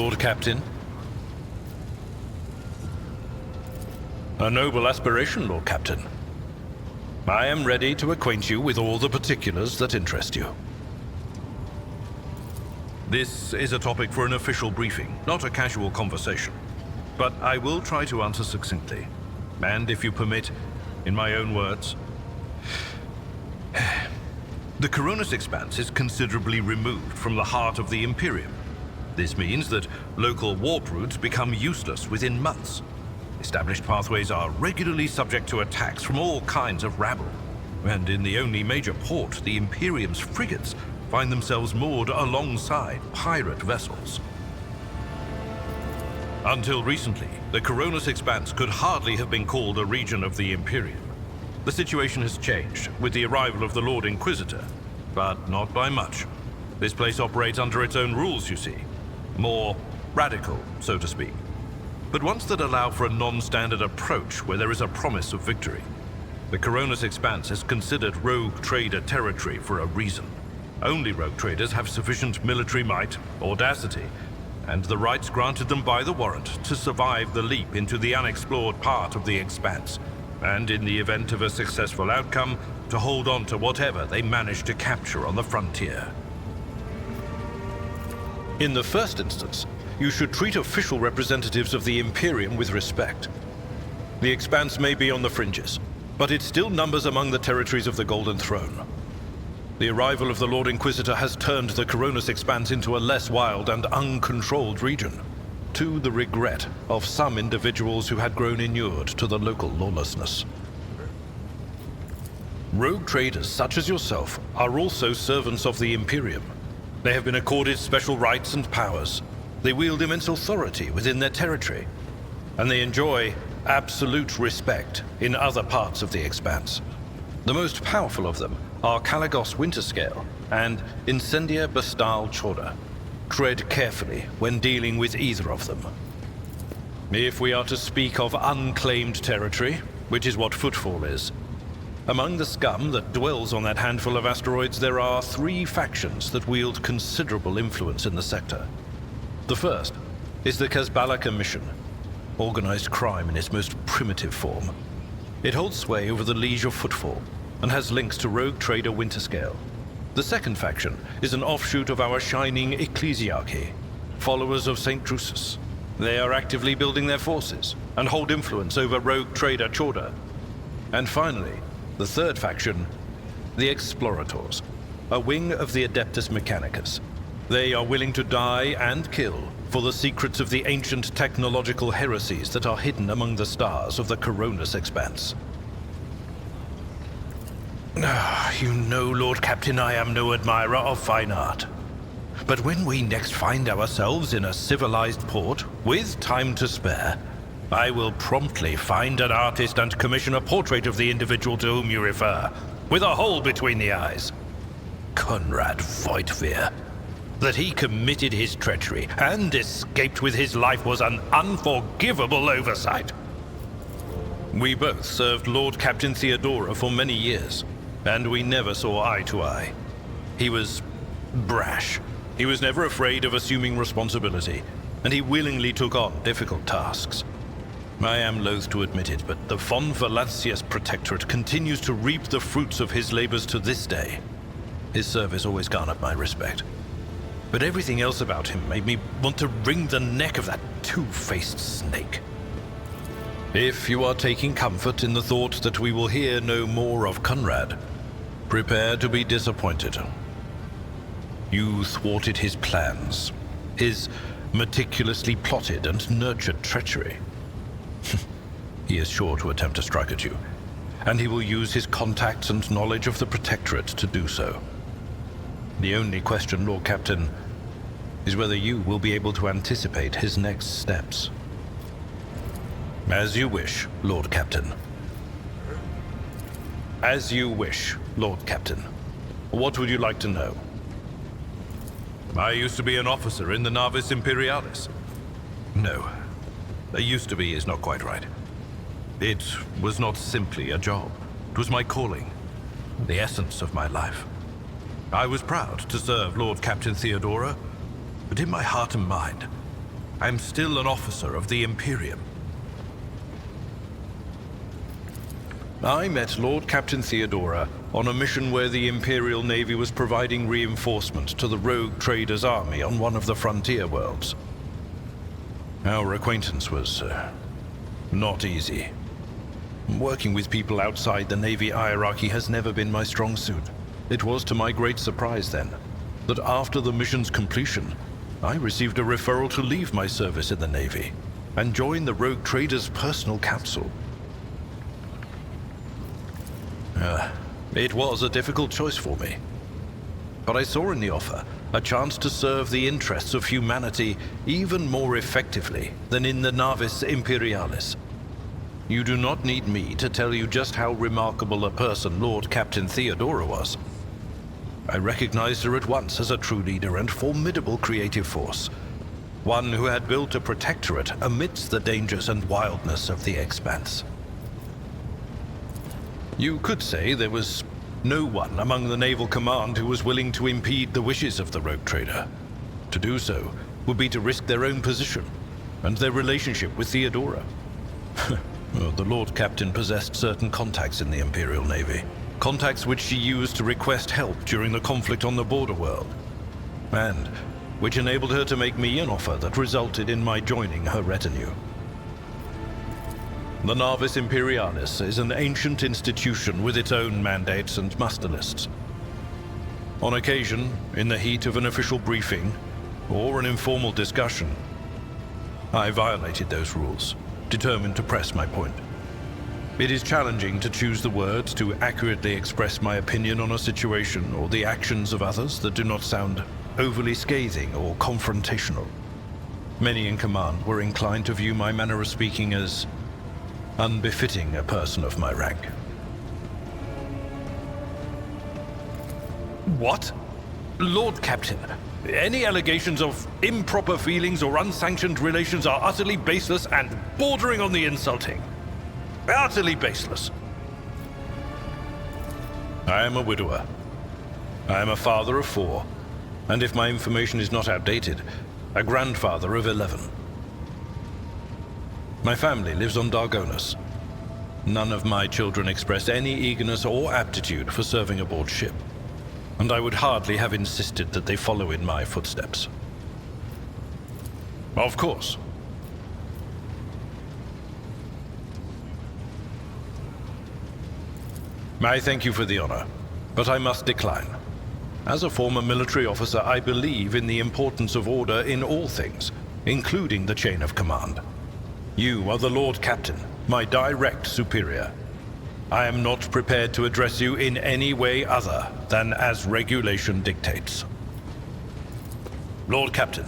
Lord Captain. A noble aspiration, Lord Captain. I am ready to acquaint you with all the particulars that interest you. This is a topic for an official briefing, not a casual conversation. But I will try to answer succinctly. And if you permit, in my own words. The Coronis Expanse is considerably removed from the heart of the Imperium. This means that local warp routes become useless within months. Established pathways are regularly subject to attacks from all kinds of rabble. And in the only major port, the Imperium's frigates find themselves moored alongside pirate vessels. Until recently, the Coronis Expanse could hardly have been called a region of the Imperium. The situation has changed with the arrival of the Lord Inquisitor, but not by much. This place operates under its own rules, you see. More radical, so to speak. But ones that allow for a non-standard approach where there is a promise of victory. The Coronis Expanse is considered rogue trader territory for a reason. Only rogue traders have sufficient military might, audacity, and the rights granted them by the warrant to survive the leap into the unexplored part of the Expanse, and in the event of a successful outcome, to hold on to whatever they manage to capture on the frontier. In the first instance, you should treat official representatives of the Imperium with respect. The Expanse may be on the fringes, but it still numbers among the territories of the Golden Throne. The arrival of the Lord Inquisitor has turned the Coronis Expanse into a less wild and uncontrolled region, to the regret of some individuals who had grown inured to the local lawlessness. Rogue traders such as yourself are also servants of the Imperium. They have been accorded special rights and powers. They wield immense authority within their territory, and they enjoy absolute respect in other parts of the Expanse. The most powerful of them are Caligos Winterscale and Incendia Bastal Chorda. Tread carefully when dealing with either of them. If we are to speak of unclaimed territory, which is what Footfall is, among the scum that dwells on that handful of asteroids, there are 3 factions that wield considerable influence in the sector. The first is the Kazbala Commission, organized crime in its most primitive form. It holds sway over the Liege of Footfall and has links to rogue trader Winterscale. The second faction is an offshoot of our shining ecclesiarchy, followers of St. Drusus. They are actively building their forces and hold influence over rogue trader Chorda. And finally, the third faction, the Explorators, a wing of the Adeptus Mechanicus. They are willing to die and kill for the secrets of the ancient technological heresies that are hidden among the stars of the Coronis Expanse. You know, Lord Captain, I am no admirer of fine art. But when we next find ourselves in a civilized port, with time to spare, I will promptly find an artist and commission a portrait of the individual to whom you refer, with a hole between the eyes. Conrad Voigtveer. That he committed his treachery and escaped with his life was an unforgivable oversight. We both served Lord Captain Theodora for many years, and we never saw eye to eye. He was brash. He was never afraid of assuming responsibility, and he willingly took on difficult tasks. I am loath to admit it, but the Von Valancius Protectorate continues to reap the fruits of his labors to this day. His service always garnered my respect. But everything else about him made me want to wring the neck of that two-faced snake. If you are taking comfort in the thought that we will hear no more of Conrad, prepare to be disappointed. You thwarted his plans, his meticulously plotted and nurtured treachery. He is sure to attempt to strike at you, and he will use his contacts and knowledge of the Protectorate to do so. The only question, Lord Captain, is whether you will be able to anticipate his next steps. As you wish, Lord Captain. As you wish, Lord Captain. What would you like to know? I used to be an officer in the Navis Imperialis. No, I used to be is not quite right. It was not simply a job. It was my calling, the essence of my life. I was proud to serve Lord Captain Theodora, but in my heart and mind, I'm still an officer of the Imperium. I met Lord Captain Theodora on a mission where the Imperial Navy was providing reinforcement to the rogue traders' army on one of the frontier worlds. Our acquaintance was not easy. Working with people outside the Navy hierarchy has never been my strong suit. It was to my great surprise then that after the mission's completion, I received a referral to leave my service in the Navy and join the rogue traders' personal capsule. It was a difficult choice for me, but I saw in the offer a chance to serve the interests of humanity even more effectively than in the Navis Imperialis. You do not need me to tell you just how remarkable a person Lord Captain Theodora was. I recognized her at once as a true leader and formidable creative force, one who had built a protectorate amidst the dangers and wildness of the Expanse. You could say there was no one among the naval command who was willing to impede the wishes of the rogue trader. To do so would be to risk their own position and their relationship with Theodora. Well, the Lord Captain possessed certain contacts in the Imperial Navy, contacts which she used to request help during the conflict on the border world, and which enabled her to make me an offer that resulted in my joining her retinue. The Navis Imperialis is an ancient institution with its own mandates and muster lists. On occasion, in the heat of an official briefing or an informal discussion, I violated those rules, determined to press my point. It is challenging to choose the words to accurately express my opinion on a situation or the actions of others that do not sound overly scathing or confrontational. Many in command were inclined to view my manner of speaking as unbefitting a person of my rank. What? Lord Captain, any allegations of improper feelings or unsanctioned relations are utterly baseless and bordering on the insulting. Utterly baseless. I am a widower. I am a father of 4, and if my information is not outdated, a grandfather of 11. My family lives on Dargonus. None of my children express any eagerness or aptitude for serving aboard ship, and I would hardly have insisted that they follow in my footsteps. Of course. I thank you for the honor, but I must decline. As a former military officer, I believe in the importance of order in all things, including the chain of command. You are the Lord Captain, my direct superior. I am not prepared to address you in any way other than as regulation dictates. Lord Captain.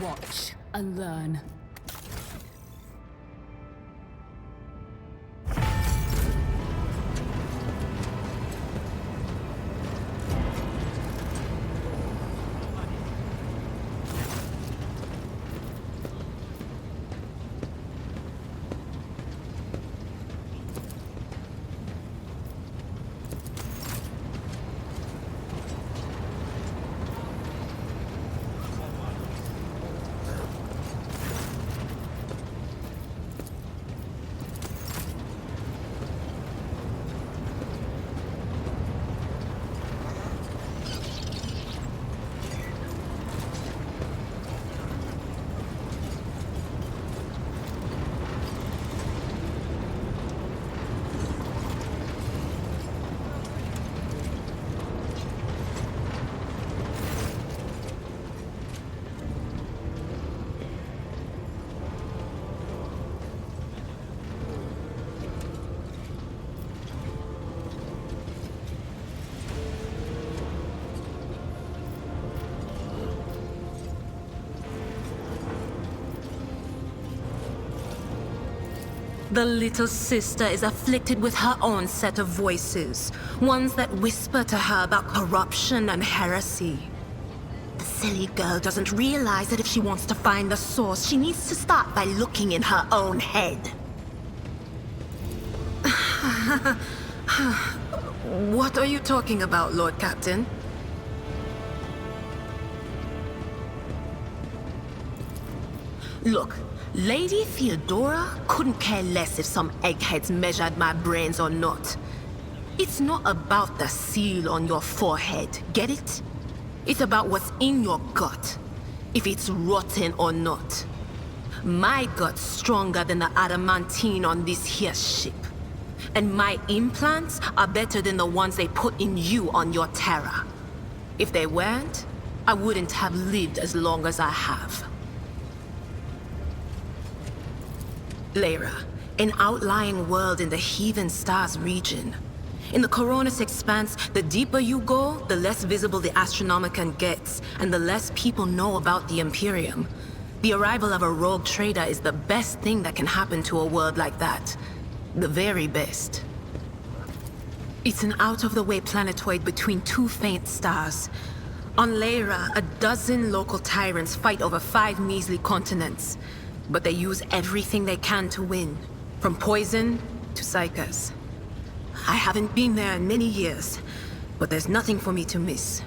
Watch and learn. The little sister is afflicted with her own set of voices, ones that whisper to her about corruption and heresy. The silly girl doesn't realize that if she wants to find the source, she needs to start by looking in her own head. What are you talking about, Lord Captain? Look, Lady Theodora couldn't care less if some eggheads measured my brains or not. It's not about the seal on your forehead, get it? It's about what's in your gut, if it's rotten or not. My gut's stronger than the adamantine on this here ship. And my implants are better than the ones they put in you on your Terra. If they weren't, I wouldn't have lived as long as I have. Lyra, an outlying world in the Heathen Stars region. In the Coronis Expanse, the deeper you go, the less visible the Astronomicon gets, and the less people know about the Imperium. The arrival of a rogue trader is the best thing that can happen to a world like that. The very best. It's an out-of-the-way planetoid between two faint stars. On Lyra, a dozen local tyrants fight over 5 measly continents. But they use everything they can to win, from poison to psychers. I haven't been there in many years, but there's nothing for me to miss.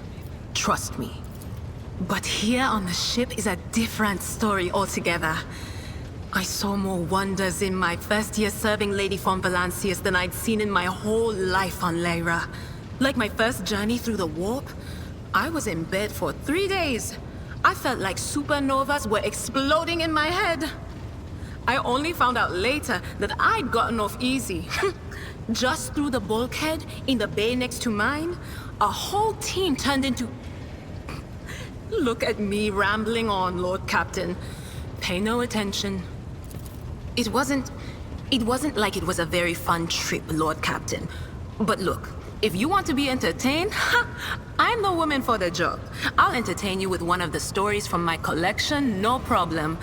Trust me. But here on the ship is a different story altogether. I saw more wonders in my first year serving Lady von Valancius than I'd seen in my whole life on Lyra. Like my first journey through the warp, I was in bed for 3 days. I felt like supernovas were exploding in my head. I only found out later that I'd gotten off easy. Just through the bulkhead in the bay next to mine, a whole team turned into... Look at me rambling on, Lord Captain. Pay no attention. It wasn't like it was a very fun trip, Lord Captain. But look, if you want to be entertained, I'm the woman for the job. I'll entertain you with one of the stories from my collection, no problem.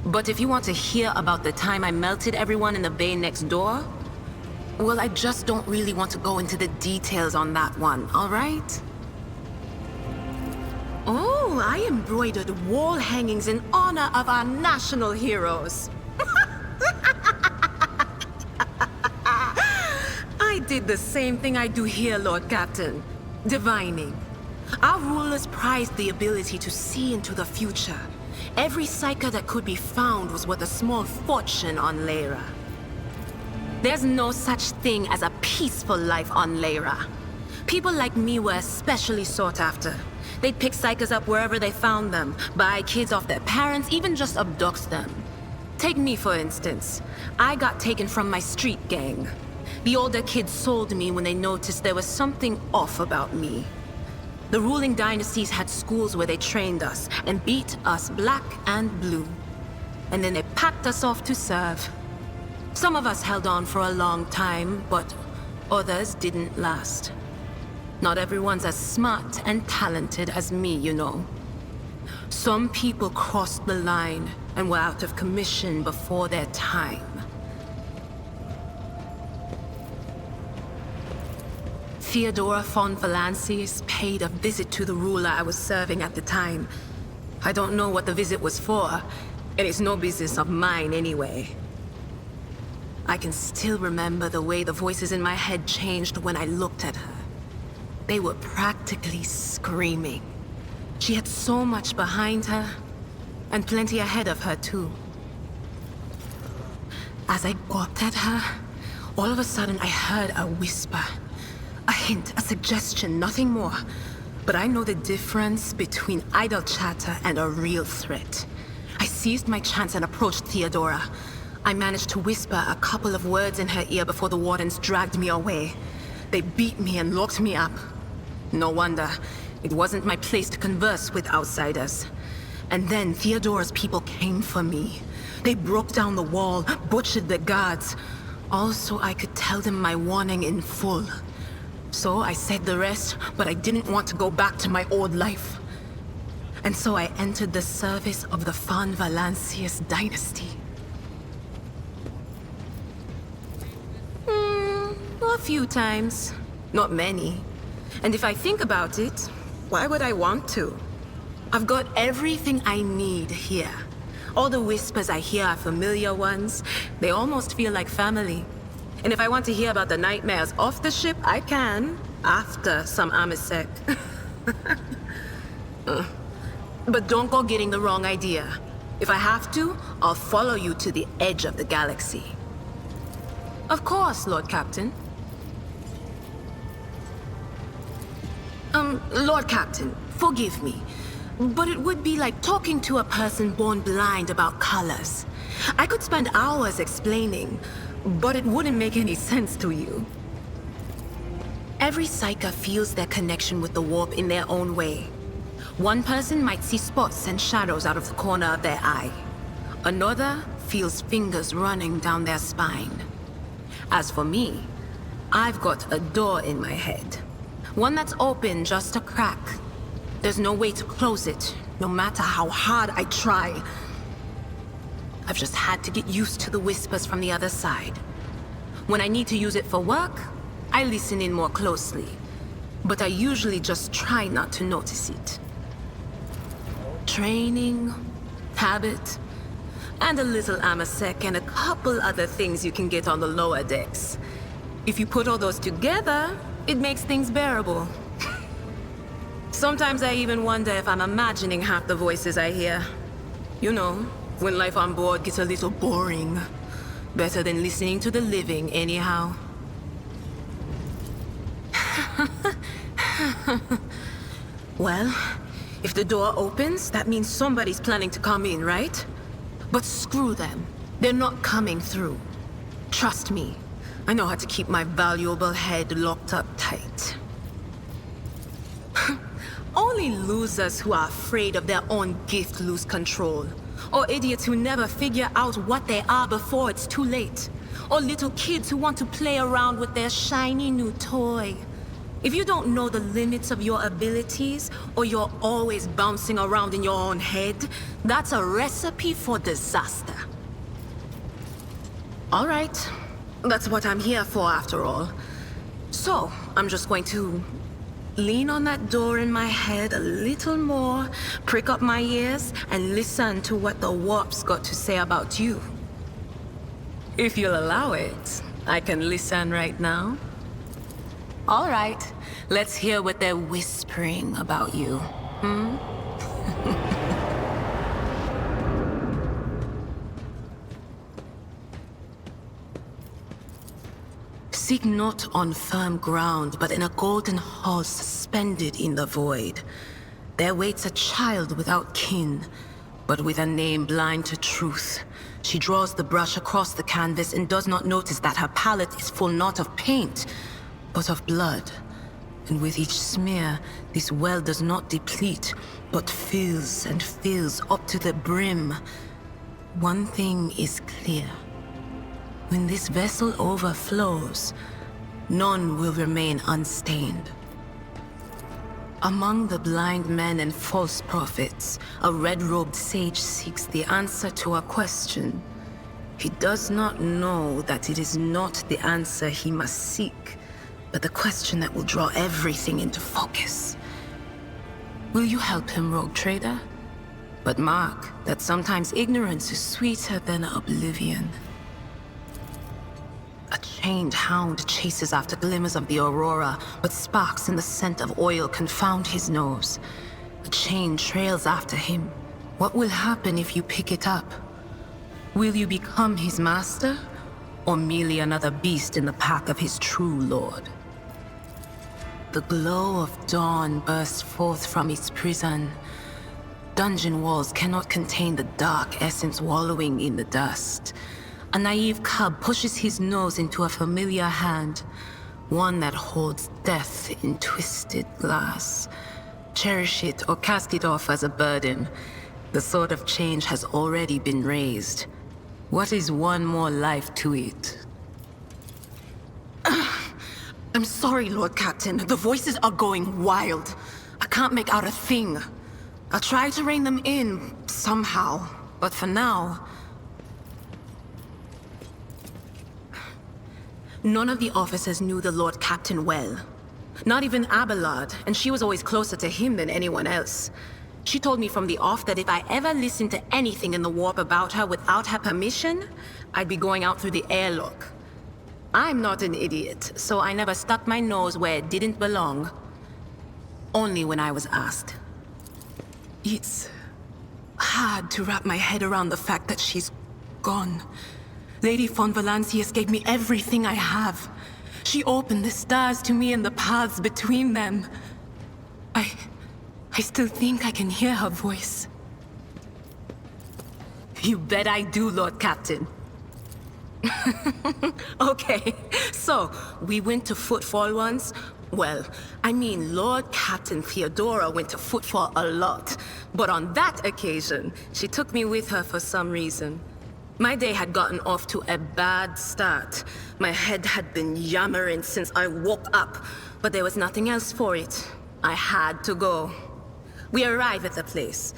But if you want to hear about the time I melted everyone in the bay next door, well, I just don't really want to go into the details on that one, all right? Oh, I embroidered wall hangings in honor of our national heroes. I did the same thing I do here, Lord Captain. Divining. Our rulers prized the ability to see into the future. Every psyker that could be found was worth a small fortune on Lyra. There's no such thing as a peaceful life on Lyra. People like me were especially sought after. They'd pick psykers up wherever they found them, buy kids off their parents, even just abduct them. Take me, for instance. I got taken from my street gang. The older kids sold me when they noticed there was something off about me. The ruling dynasties had schools where they trained us and beat us black and blue. And then they packed us off to serve. Some of us held on for a long time, but others didn't last. Not everyone's as smart and talented as me, you know. Some people crossed the line and were out of commission before their time. Theodora von Valancius paid a visit to the ruler I was serving at the time. I don't know what the visit was for, and it's no business of mine anyway. I can still remember the way the voices in my head changed when I looked at her. They were practically screaming. She had so much behind her, and plenty ahead of her too. As I gawped at her, all of a sudden I heard a whisper. A hint, a suggestion, nothing more. But I know the difference between idle chatter and a real threat. I seized my chance and approached Theodora. I managed to whisper a couple of words in her ear before the wardens dragged me away. They beat me and locked me up. No wonder. It wasn't my place to converse with outsiders. And then Theodora's people came for me. They broke down the wall, butchered the guards. Also, I could tell them my warning in full. So I said the rest, but I didn't want to go back to my old life. And so I entered the service of the von Valancius dynasty. A few times. Not many. And if I think about it, why would I want to? I've got everything I need here. All the whispers I hear are familiar ones. They almost feel like family. And if I want to hear about the nightmares off the ship, I can, after some Amasek. But don't go getting the wrong idea. If I have to, I'll follow you to the edge of the galaxy. Of course, Lord Captain. Lord Captain, forgive me, but it would be like talking to a person born blind about colors. I could spend hours explaining, but it wouldn't make any sense to you. Every Psyker feels their connection with the warp in their own way. One person might see spots and shadows out of the corner of their eye. Another feels fingers running down their spine. As for me, I've got a door in my head. One that's open just a crack. There's no way to close it, no matter how hard I try. I've just had to get used to the whispers from the other side. When I need to use it for work, I listen in more closely. But I usually just try not to notice it. Training, habit, and a little Amasek and a couple other things you can get on the lower decks. If you put all those together, it makes things bearable. Sometimes I even wonder if I'm imagining half the voices I hear. You know, when life on board gets a little boring. Better than listening to the living, anyhow. Well, if the door opens, that means somebody's planning to come in, right? But screw them. They're not coming through. Trust me. I know how to keep my valuable head locked up tight. Only losers who are afraid of their own gift lose control. Or idiots who never figure out what they are before it's too late. Or little kids who want to play around with their shiny new toy. If you don't know the limits of your abilities, or you're always bouncing around in your own head, that's a recipe for disaster. All right. That's what I'm here for, after all. So, I'm just going to lean on that door in my head a little more, prick up my ears, and listen to what the warp's got to say about you. If you'll allow it, I can listen right now. All right, let's hear what they're whispering about you, hmm? Seek not on firm ground, but in a golden hall suspended in the void. There waits a child without kin, but with a name blind to truth. She draws the brush across the canvas and does not notice that her palette is full not of paint, but of blood. And with each smear, this well does not deplete, but fills and fills up to the brim. One thing is clear. When this vessel overflows, none will remain unstained. Among the blind men and false prophets, a red-robed sage seeks the answer to a question. He does not know that it is not the answer he must seek, but the question that will draw everything into focus. Will you help him, rogue trader? But mark that sometimes ignorance is sweeter than oblivion. A chained hound chases after glimmers of the aurora, but sparks in the scent of oil confound his nose. The chain trails after him. What will happen if you pick it up? Will you become his master, or merely another beast in the pack of his true lord? The glow of dawn bursts forth from its prison. Dungeon walls cannot contain the dark essence wallowing in the dust. A naive cub pushes his nose into a familiar hand, one that holds death in twisted glass. Cherish it or cast it off as a burden. The sword of change has already been raised. What is one more life to it? I'm sorry, Lord Captain. The voices are going wild. I can't make out a thing. I'll try to rein them in, somehow. But for now... None of the officers knew the Lord Captain well. Not even Abelard, and she was always closer to him than anyone else. She told me from the off that if I ever listened to anything in the warp about her without her permission, I'd be going out through the airlock. I'm not an idiot, so I never stuck my nose where it didn't belong. Only when I was asked. It's hard to wrap my head around the fact that she's gone. Lady von Valancius gave me everything I have. She opened the stars to me and the paths between them. I still think I can hear her voice. You bet I do, Lord Captain. Okay, so we went to Footfall once. Well, I mean, Lord Captain Theodora went to Footfall a lot. But on that occasion, she took me with her for some reason. My day had gotten off to a bad start. My head had been yammering since I woke up, but there was nothing else for it. I had to go. We arrive at the place,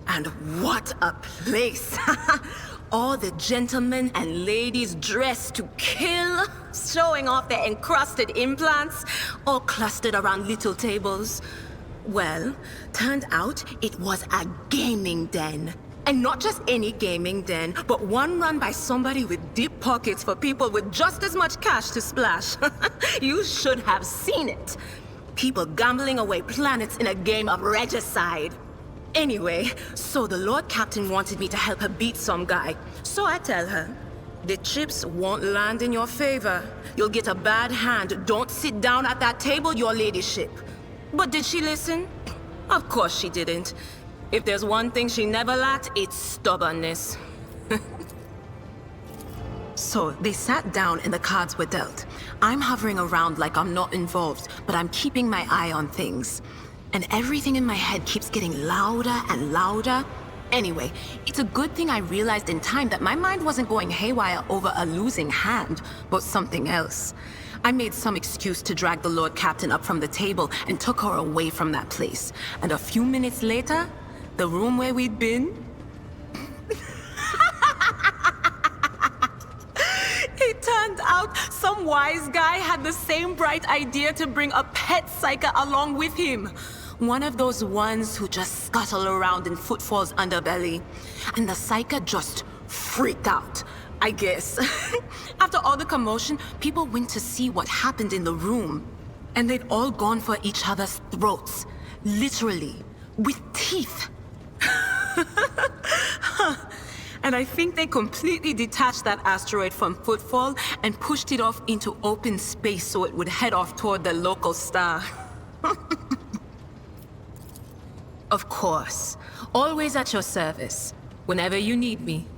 and what a place! All the gentlemen and ladies dressed to kill, showing off their encrusted implants, all clustered around little tables. Well, turned out it was a gaming den. And not just any gaming den, but one run by somebody with deep pockets for people with just as much cash to splash. You should have seen it. People gambling away planets in a game of regicide. Anyway, so the Lord Captain wanted me to help her beat some guy. So I tell her, the chips won't land in your favor. You'll get a bad hand. Don't sit down at that table, your ladyship. But did she listen? Of course she didn't. If there's one thing she never lacked, it's stubbornness. So they sat down and the cards were dealt. I'm hovering around like I'm not involved, but I'm keeping my eye on things. And everything in my head keeps getting louder and louder. Anyway, it's a good thing I realized in time that my mind wasn't going haywire over a losing hand, but something else. I made some excuse to drag the Lord Captain up from the table and took her away from that place. And a few minutes later, the room where we'd been... It turned out some wise guy had the same bright idea to bring a pet psyker along with him. One of those ones who just scuttle around in Footfall's underbelly. And the psyker just freaked out, I guess. After all the commotion, people went to see what happened in the room. And they'd all gone for each other's throats. Literally. With teeth. And I think they completely detached that asteroid from Footfall and pushed it off into open space so it would head off toward the local star. Of course. Always at your service. Whenever you need me.